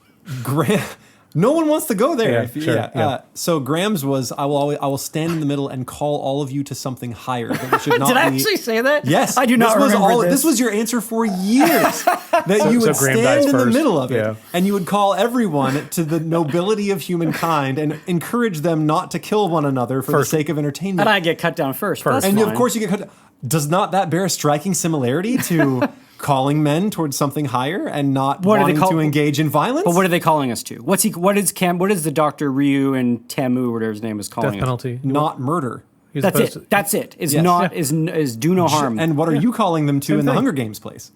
No one wants to go there. Yeah, If you- sure, yeah. yeah. So Graham's was, I will stand in the middle and call all of you to something higher. That we should not Did I be- actually say that? Yes, I do not remember this. This was your answer for years. That you So would Graham stand dies in the first. middle of it, Yeah. and you would call everyone to the nobility of humankind and encourage them not to kill one another for the sake of entertainment. And I get cut down first. But that's And fine. of course, you get cut. Does not that bear a striking similarity to calling men towards something higher and not What do they wanting call- to engage in violence? But what are they calling us to? What is the Dr. Ryu and Tamu, whatever his name is, calling Death us? penalty. Not murder. He's That's supposed it. to- That's it. Is Yes. not Yeah. is do no harm. And what are you calling them to Same in the thing. Hunger Games place?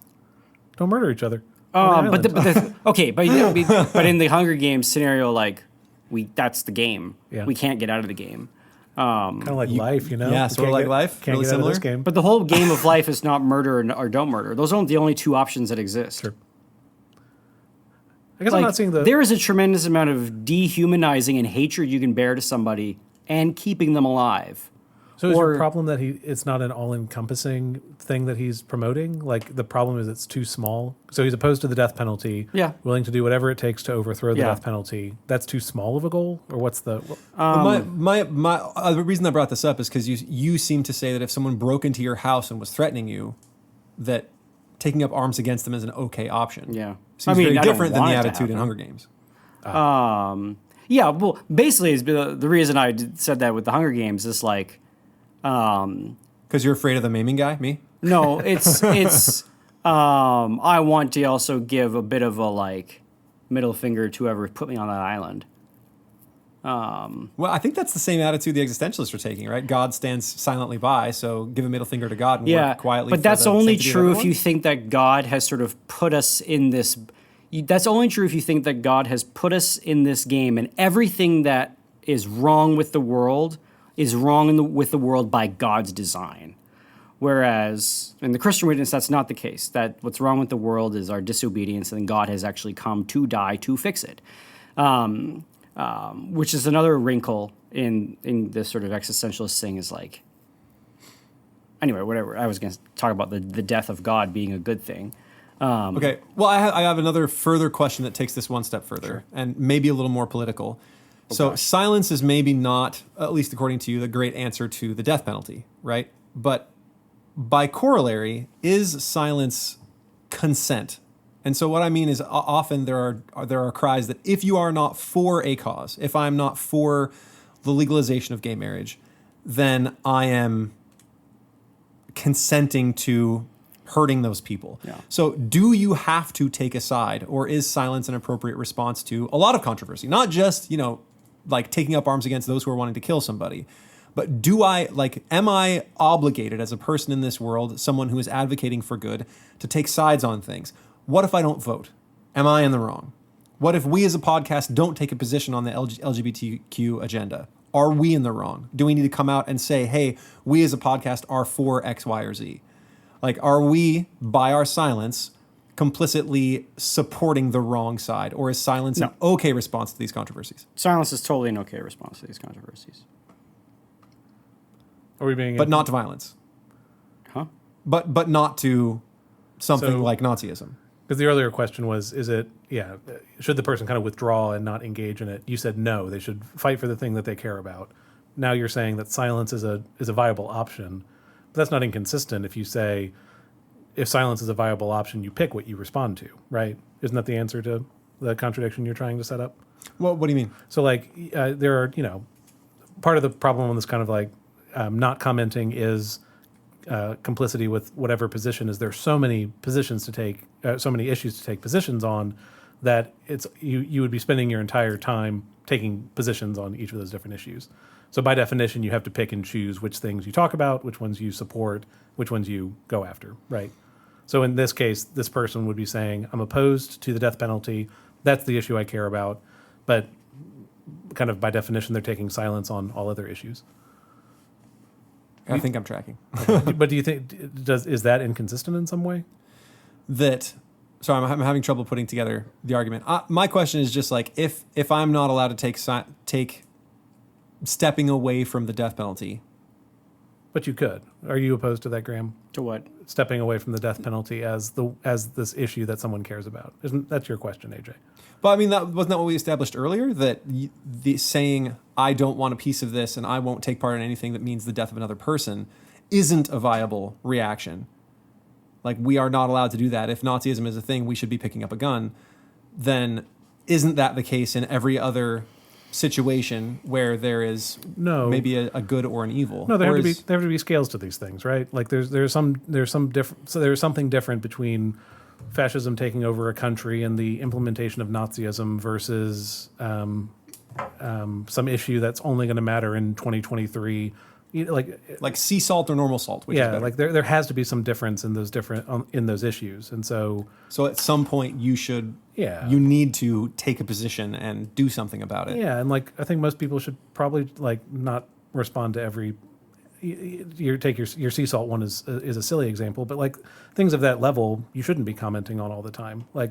Don't murder each other. On the But island. okay, but in the Hunger Games scenario, like that's the game. Yeah. We can't get out of the game. Kind of like life, you know? yeah, You sort of can't like get- life, Can't really get out of this similar. game. But the whole game of life is not murder or don't murder. Those aren't the only two options that exist. Sure. I guess I'm not seeing the... There is a tremendous amount of dehumanizing and hatred you can bear to somebody and keeping them alive. So is or- your problem that it's not an all-encompassing thing that he's promoting? Like, the problem is it's too small? So he's opposed to the death penalty, Yeah. willing to do whatever it takes to overthrow the Yeah. death penalty. That's too small of a goal? Or what's the... But the reason I brought this up is because you seem to say that if someone broke into your house and was threatening you, that taking up arms against them is an okay option. Yeah. Seems I very don't different than want the it to attitude in happen. Hunger Games. Yeah, well, basically, the reason I said that with the Hunger Games is like, Because you're afraid of the maiming guy, me? no, it's I want to also give a bit of a like middle finger to whoever put me on that island. Well, I think that's the same attitude the existentialists are taking, right? God stands silently by, so give a middle finger to God and Yeah, work quietly. but for that's the only safety of true if everyone. you think that God has sort of put us in this. That's only true if you think that God has put us in this game, and everything that is wrong with the world is wrong with the world by God's design. Whereas in the Christian witness, that's not the case. That what's wrong with the world is our disobedience, and God has actually come to die to fix it. Which is another wrinkle in this sort of existentialist thing is like, anyway, whatever. I was going to talk about the death of God being a good thing. Okay. Well, I have another further question that takes this one step further and maybe a little more political. So silence is maybe not, at least according to you, the great answer to the death penalty, right? But by corollary, is silence consent? And so what I mean is often there are cries that if you are not for a cause, if I'm not for the legalization of gay marriage, then I am consenting to hurting those people. Yeah. So do you have to take a side, or is silence an appropriate response to a lot of controversy? Not just, like taking up arms against those who are wanting to kill somebody, but am I obligated as a person in this world, someone who is advocating for good, to take sides on things? What if I don't vote? Am I in the wrong? What if we as a podcast don't take a position on the LGBTQ agenda? Are we in the wrong? Do we need to come out and say, hey, we as a podcast are for X, Y, or Z? Like, are we, by our silence, complicitly supporting the wrong side? Or is silence an okay response to these controversies? Silence is totally an okay response to these controversies. Are we being... But not to violence. Huh? But not to something So- like Nazism. Because the earlier question was, should the person kind of withdraw and not engage in it? You said no, they should fight for the thing that they care about. Now you're saying that silence is a viable option. But that's not inconsistent if you say, if silence is a viable option, you pick what you respond to, right? Isn't that the answer to the contradiction you're trying to set up? Well, what do you mean? So there are, part of the problem on this kind of like not commenting is complicity with whatever position is. There's so many positions to take, so many issues to take positions on, that it's you would be spending your entire time taking positions on each of those different issues. So by definition, you have to pick and choose which things you talk about, which ones you support, which ones you go after, right? So in this case, this person would be saying, I'm opposed to the death penalty. That's the issue I care about. But kind of by definition, they're taking silence on all other issues. I think I'm tracking. But do you think, is that inconsistent in some way? Sorry, I'm having trouble putting together the argument. My question is just like, if I'm not allowed to take stepping away from the death penalty, But you could. Are you opposed to that, Graham? To what? Stepping away from the death penalty as this issue that someone cares about. Isn't that's your question, AJ? But I mean, wasn't that what we established earlier? That the saying, I don't want a piece of this and I won't take part in anything that means the death of another person isn't a viable reaction. Like, we are not allowed to do that. If Nazism is a thing, we should be picking up a gun. Then isn't that the case in every other situation where there is maybe a good or an evil? No, there have to be scales to these things, right? Like there's something different between fascism taking over a country and the implementation of Nazism versus some issue that's only going to matter in 2023. Like sea salt or normal salt. Which is better. Like there has to be some difference in those in those issues, and so at some point you need to take a position and do something about it. Yeah, and like I think most people should probably like not respond to every. Your sea salt one is a silly example, but like things of that level, you shouldn't be commenting on all the time. Like,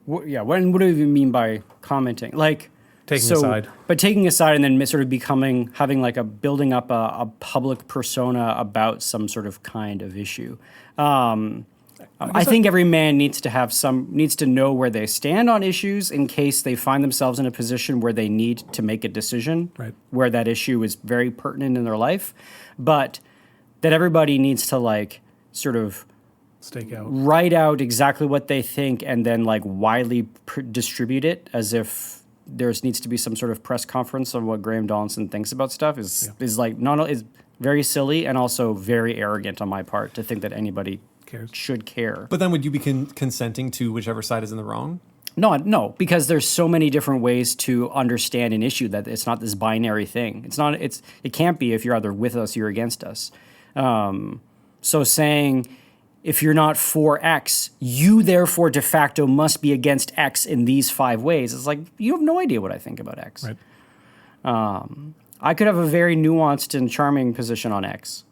what do you mean by commenting? Like taking a side, but taking a side and then sort of having like building up a public persona about some sort of kind of issue. I think every man needs to know where they stand on issues in case they find themselves in a position where they need to make a decision, right, where that issue is very pertinent in their life, but that everybody needs to like sort of stake out, write out exactly what they think and then like widely distribute it as if there needs to be some sort of press conference on what Graham Donaldson thinks about stuff is very silly and also very arrogant on my part to think that anybody should care. But then would you be consenting to whichever side is in the wrong? No, because there's so many different ways to understand an issue that it's not this binary thing. It can't be if you're either with us or you're against us. So saying if you're not for X, you therefore de facto must be against X in these 5 ways. It's like, you have no idea what I think about X. Right. I could have a very nuanced and charming position on X.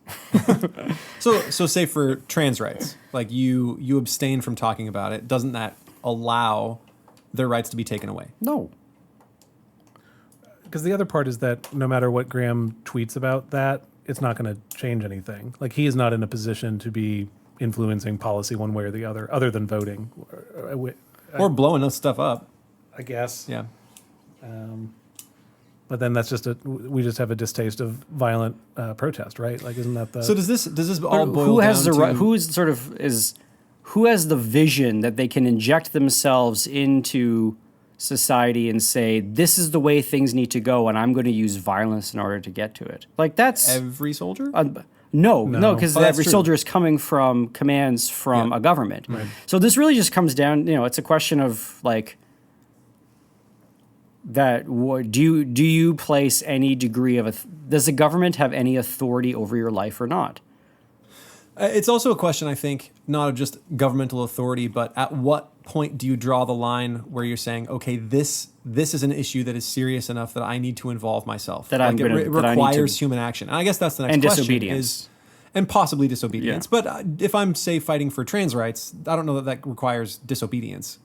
So say for trans rights, like you abstain from talking about it. Doesn't that allow their rights to be taken away? No. Because the other part is that no matter what Graham tweets about that, it's not going to change anything. Like, he is not in a position to be influencing policy one way or the other than voting. Or blowing us stuff up. I guess. Yeah. But then that's we just have a distaste of violent protest, right? Like, isn't that the... So does this all boil down to... Who has the vision that they can inject themselves into society and say, this is the way things need to go, and I'm going to use violence in order to get to it? Like, that's... Every soldier? No, because every true. soldier is coming from commands from a government. Right. So this really just comes down, it's a question of, like... do you place any degree of does the government have any authority over your life or not? It's also a question, I think, not of just governmental authority, but at what point do you draw the line where you're saying, okay, this is an issue that is serious enough that I need to involve myself. It requires human action. And I guess that's the next and question. Disobedience. And possibly disobedience. Yeah. But if I'm, say, fighting for trans rights, I don't know that requires disobedience.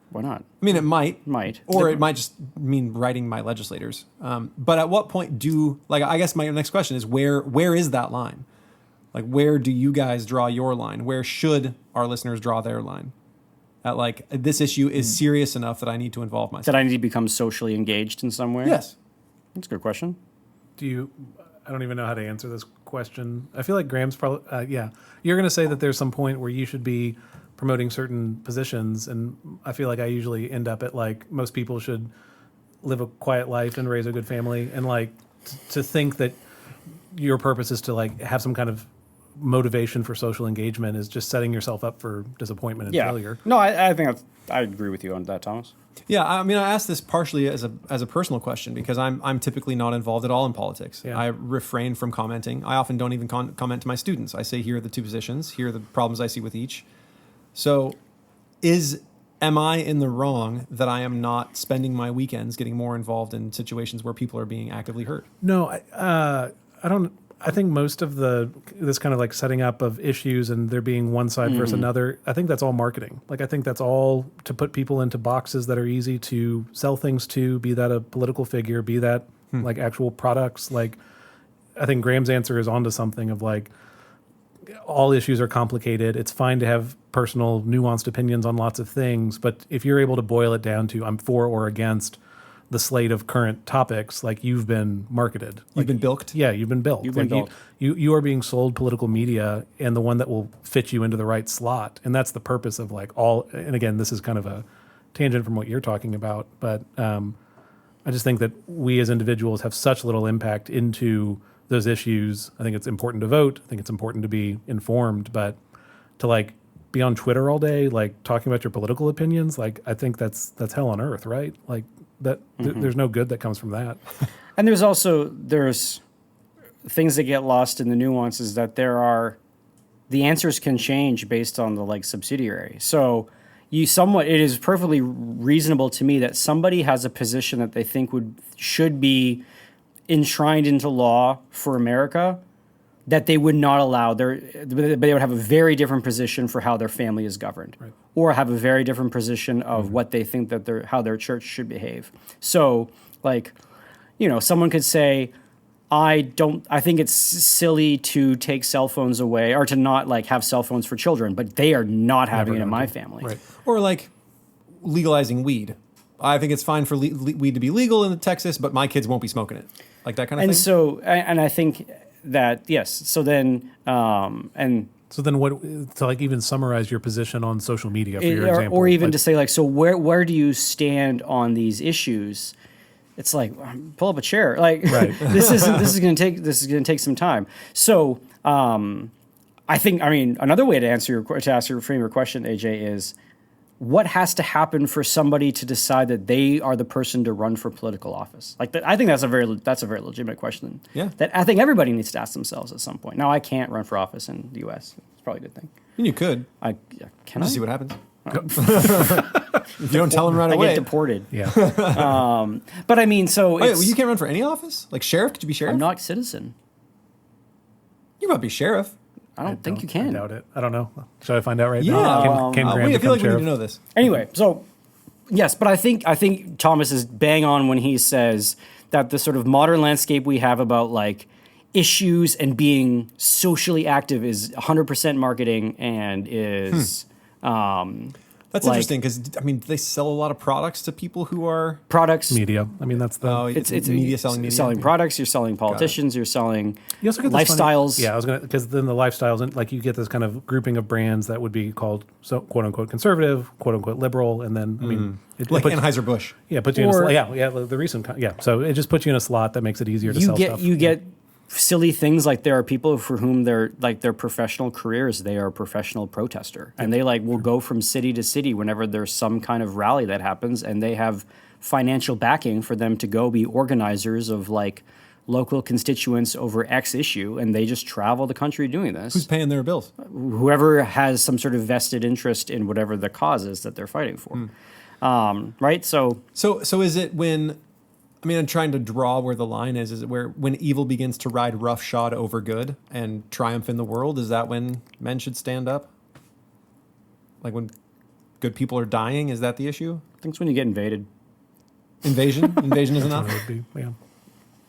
Why not? I mean, it might. Or it might just mean writing my legislators. But at what point I guess my next question is, where is that line? Like, where do you guys draw your line? Where should our listeners draw their line? At, like, this issue is serious enough that I need to involve myself. That I need to become socially engaged in some way? Yes. That's a good question. I don't even know how to answer this question. I feel like Graham's probably, You're going to say that there's some point where you should be promoting certain positions, and I feel like I usually end up at, like, most people should live a quiet life and raise a good family, and, like, to think that your purpose is to, like, have some kind of motivation for social engagement is just setting yourself up for disappointment and failure. No, I think I agree with you on that, Thomas. Yeah, I mean, I asked this partially as a personal question because I'm typically not involved at all in politics. Yeah. I refrain from commenting. I often don't even comment to my students. I say, here are the 2 positions. Here are the problems I see with each. So am I in the wrong that I am not spending my weekends getting more involved in situations where people are being actively hurt? No, I don't. I think most of this kind of like setting up of issues and there being one side versus another, I think that's all marketing. Like, I think that's all to put people into boxes that are easy to sell things to, be that a political figure, be that like actual products. Like, I think Graham's answer is onto something of like, all issues are complicated. It's fine to have personal, nuanced opinions on lots of things, but if you're able to boil it down to I'm for or against the slate of current topics, like you've been marketed. You've been bilked? Yeah, you've been built. You've been built. You are being sold political media and the one that will fit you into the right slot. And that's the purpose of like all, and again, this is kind of a tangent from what you're talking about, but I just think that we as individuals have such little impact into those issues. I think it's important to vote. I think it's important to be informed, but to like be on Twitter all day, like talking about your political opinions, like I think that's hell on earth, right? Like that there's no good that comes from that. And there's things that get lost in the nuances that the answers can change based on the like subsidiary. So it is perfectly reasonable to me that somebody has a position that they think should be enshrined into law for America, that they would not allow but they would have a very different position for how their family is governed, right, or have a very different position of what they think that how their church should behave. So, like, someone could say, I think it's silly to take cell phones away or to not like have cell phones for children, but they are not having it in my family. Right. Or like legalizing weed. I think it's fine for weed to be legal in Texas, but my kids won't be smoking it. Like that kind of thing. So, and I think that, yes. So then, So then what, to like even summarize your position on social media for your example. Or even like, to say like, so where do you stand on these issues? It's like, pull up a chair. Like, right. this is going to take some time. So, another way to frame your question, AJ, is what has to happen for somebody to decide that they are the person to run for political office? Like that, I think that's a very legitimate question. Yeah. That I think everybody needs to ask themselves at some point. Now, I can't run for office in the U.S. It's probably a good thing. And you could. Can I? Just see what happens. If you don't tell them right I away. get deported. Yeah. But I mean, so Wait, you can't run for any office? Like sheriff? Could you be sheriff? I'm not a citizen. You might be sheriff. I don't think you I can. doubt it. I don't know. Should I find out right Yeah. now? Can Graham I feel become like we need sheriff? to know this. Anyway, so yes, but I think Thomas is bang on when he says that the sort of modern landscape we have about like issues and being socially active is 100% marketing and is That's like- interesting because they sell a lot of products to people who are products. Media. I mean, that's the. It's media selling media. selling products. You're selling politicians. You're selling You also get this lifestyles. because then the lifestyles, and like you get this kind of grouping of brands that would be called quote unquote conservative, quote unquote liberal, and then it like puts, Anheuser-Busch. puts you in a Or- slot. The recent so it just puts you in a slot that makes it easier to sell stuff. You get silly things like there are people for whom their professional careers, they are a professional protester, and they will go from city to city whenever there's some kind of rally that happens, and they have financial backing for them to go be organizers of local constituents over X issue, and they just travel the country doing this. Who's paying their bills? Whoever has some sort of vested interest in whatever the cause is that they're fighting for. Right? So is it when... I'm trying to draw where the line is. Is it when evil begins to ride roughshod over good and triumph in the world? Is that when men should stand up? Like when good people are dying? Is that the issue? I think it's when you get invaded. Invasion? Invasion is It enough? would be, yeah.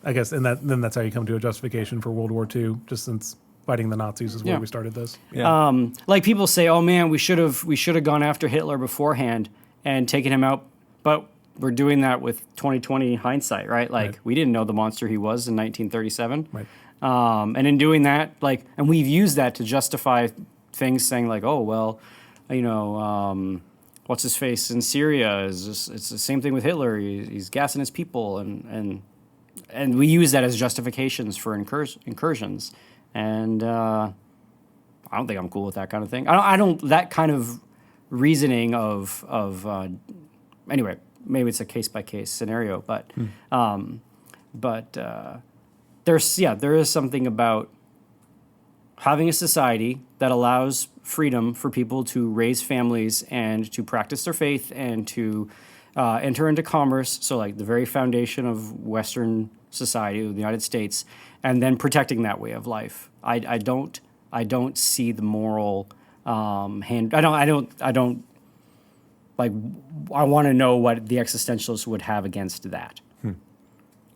I guess, and then that's how you come to a justification for World War II, just since fighting the Nazis is where Yeah. we started this. Yeah. Like people say, "Oh man, we should have gone after Hitler beforehand and taken him out," but we're doing that with 2020 hindsight, right? Right. We didn't know the monster he was in 1937, Right. And in doing that, and we've used that to justify things, saying "Oh well, what's his face in Syria is just, it's the same thing with Hitler. He's gassing his people, and we use that as justifications for incursions, and I don't think I'm cool with that kind of thing. I don't that kind of reasoning of anyway. Maybe it's a case by case scenario, but there is something about having a society that allows freedom for people to raise families and to practice their faith and to enter into commerce. So the very foundation of Western society, the United States, and then protecting that way of life. I don't see the moral hand. I don't. I want to know what the existentialists would have against that.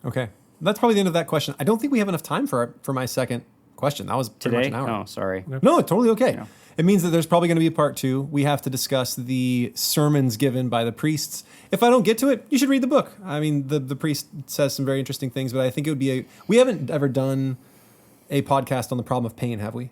Okay. that's probably the end of that question. I don't think we have enough time for my second question. That was pretty much Today? an hour. Oh, sorry. No, totally okay. Yeah. It means that there's probably going to be a part 2. We have to discuss the sermons given by the priests. If I don't get to it, you should read the book. I mean, the priest says some very interesting things, but I think it would be we haven't ever done a podcast on the problem of pain, have we?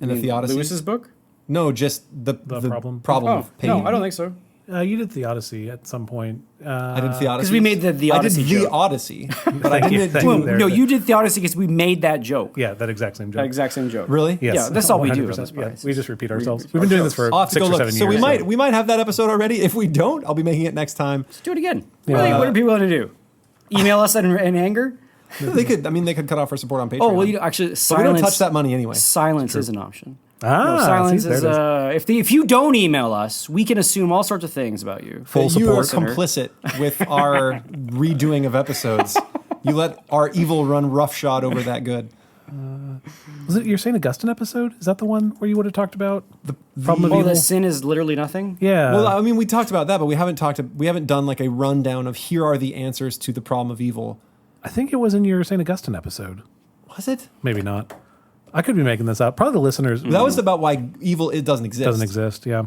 In the Theodicy? Lewis's book? No, just the problem? of pain. No, I don't think so. You did Theodicy at some point. I did Theodicy. Because we made the Odyssey I did the joke. Odyssey, but I didn't Thank do... you. There, No, there. you did Theodicy because we made that joke. Yeah, that exact same joke. That exact same joke. Really? Yes. Yeah, that's all we do. 100%. on this Yeah, podcast. we just repeat ourselves. We've been doing this for I'll have to 6 go or look. 7 So years. we might have that episode already. If we don't, I'll be making it next time. Let's do it again. What are people going to do? Email us in anger? They could cut off our support on Patreon. Oh, well, actually, but we don't silence. touch that money anyway. Silence is an option. Ah, Silence see, there is it is. if you don't email us, we can assume all sorts of things about you. Full You are support. complicit with our redoing of episodes. You let our evil run roughshod over that good. Was it your St. Augustine episode? Is that the one where you would have talked about the problem of Oh, evil? that sin is literally nothing. Yeah. Well, I mean, we talked about that, but we haven't done like a rundown of here are the answers to the problem of evil. I think it was in your St. Augustine episode. Was it? Maybe not. I could be making this up. Probably the listeners That was about why evil it doesn't exist. doesn't exist. Yeah.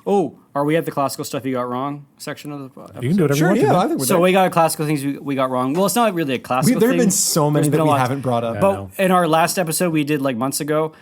Oh, are we at the classical stuff you got wrong section of the episode? You can do whatever Sure, you want yeah, I to. think we're So there. we got classical things we got wrong. Well, it's not really a classical There thing. have been so many There's been that a we lot. haven't brought up. Yeah. But know. in our last episode we did like months ago,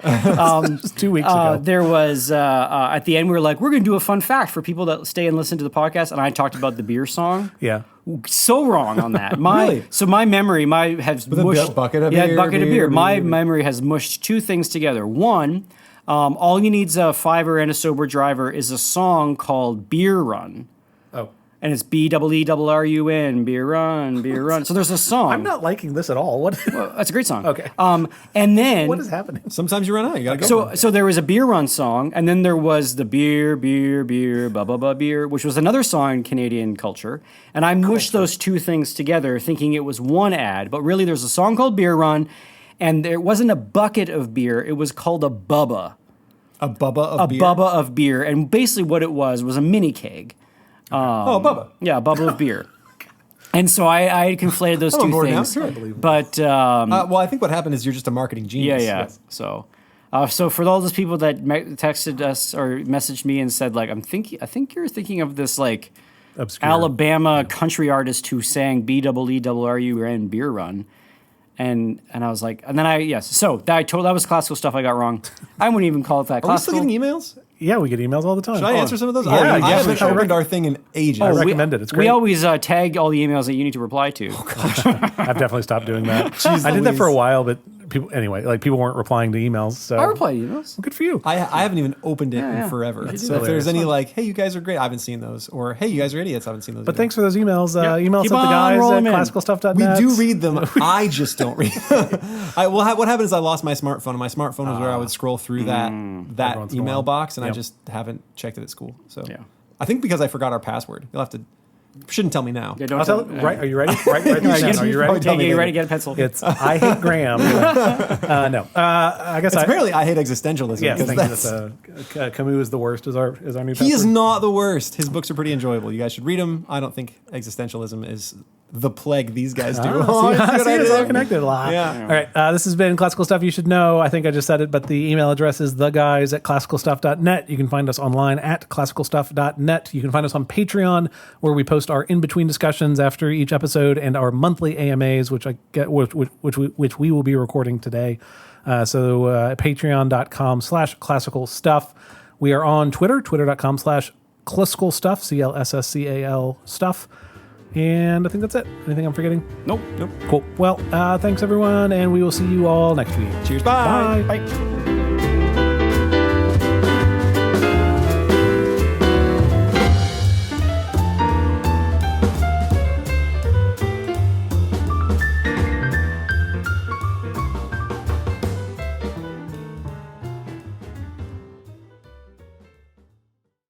Just 2 weeks ago. there was at the end we were like, we're going to do a fun fact for people that stay and listen to the podcast, and I talked about the beer song. Yeah. So wrong on that. Really? So my memory, has a mushed bucket of yeah, beer, bucket of beer, beer. My beer. memory has mushed two things together. One, all you need's a fiver and a sober driver is a song called Beer Run. Oh. And it's BEERRUN, beer run, beer run. So there's a song. I'm not liking this at all. What? That's a great song. Okay. And then What is happening? Sometimes you run out. You gotta go. so there was a beer run song, and then there was the beer, ba ba ba beer, which was another song in Canadian culture. And I mushed those two things together, thinking it was one ad, but really there's a song called Beer Run, and there wasn't a bucket of beer; it was called a bubba, a bubba of beer. bubba of beer, and basically what it was a mini keg. Oh, bubba. Yeah, a bubba of beer. And so I conflated those I'm on two board now. things. Sure. But Well, I think what happened is you're just a marketing yeah. genius. Yes. So for all those people that texted us or messaged me and said like I think you're thinking of this like Obscure. Alabama country artist who sang BEERRUN Beer Run. And I was like, and then so that was classical stuff I got wrong. I wouldn't even call it that Are we still classical. getting emails? Yeah, we get emails all the time. Should I answer some of those? Yeah, I yeah, haven't for sure. opened our thing in ages. I recommend it. It's We great. always tag all the emails that you need to reply to. I've definitely stopped doing that. I did that for a while, but people weren't replying to emails. So I reply to emails. good for you. I haven't even opened it in forever. That's So if there's hilarious. any like, hey, you guys are great, I haven't seen those. Or hey, you guys are idiots, I haven't seen those. But either. thanks for those emails. Yeah. Email us Keep at the on guys rolling at in. classicalstuff.net. we do read them. I just don't read them. What happened is I lost my smartphone, and my smartphone was where I would scroll through that Every once in a email while. box, and I Yep. just haven't checked it at school. So Yeah. I think because I forgot our password. You'll have to. Shouldn't tell me now. Yeah, don't I'll tell tell- right. Are you ready? Right this down. Are you ready? Tell me Okay, you later. ready to get a pencil? It's I hate Graham. No. I guess It's I. apparently I hate existentialism. Yes, because thank you. That's, Camus is the worst. Is our new. he is password. not the worst. His books are pretty enjoyable. You guys should read them. I don't think existentialism is the plague these guys do. Ah, You see what I it's all did? connected. Yeah. All right. This has been Classical Stuff You Should Know. I think I just said it, but the email address is theguys@classicalstuff.net. You can find us online at classicalstuff.net. You can find us on Patreon, where we post our in-between discussions after each episode and our monthly AMAs, which we will be recording today. Patreon.com/classicalstuff. We are on Twitter, twitter.com/classicalstuff, CLSSCAL stuff. And I think that's it. Anything I'm forgetting? Nope. Cool. Well, thanks everyone, and we will see you all next week. Cheers. Bye. Bye. Bye.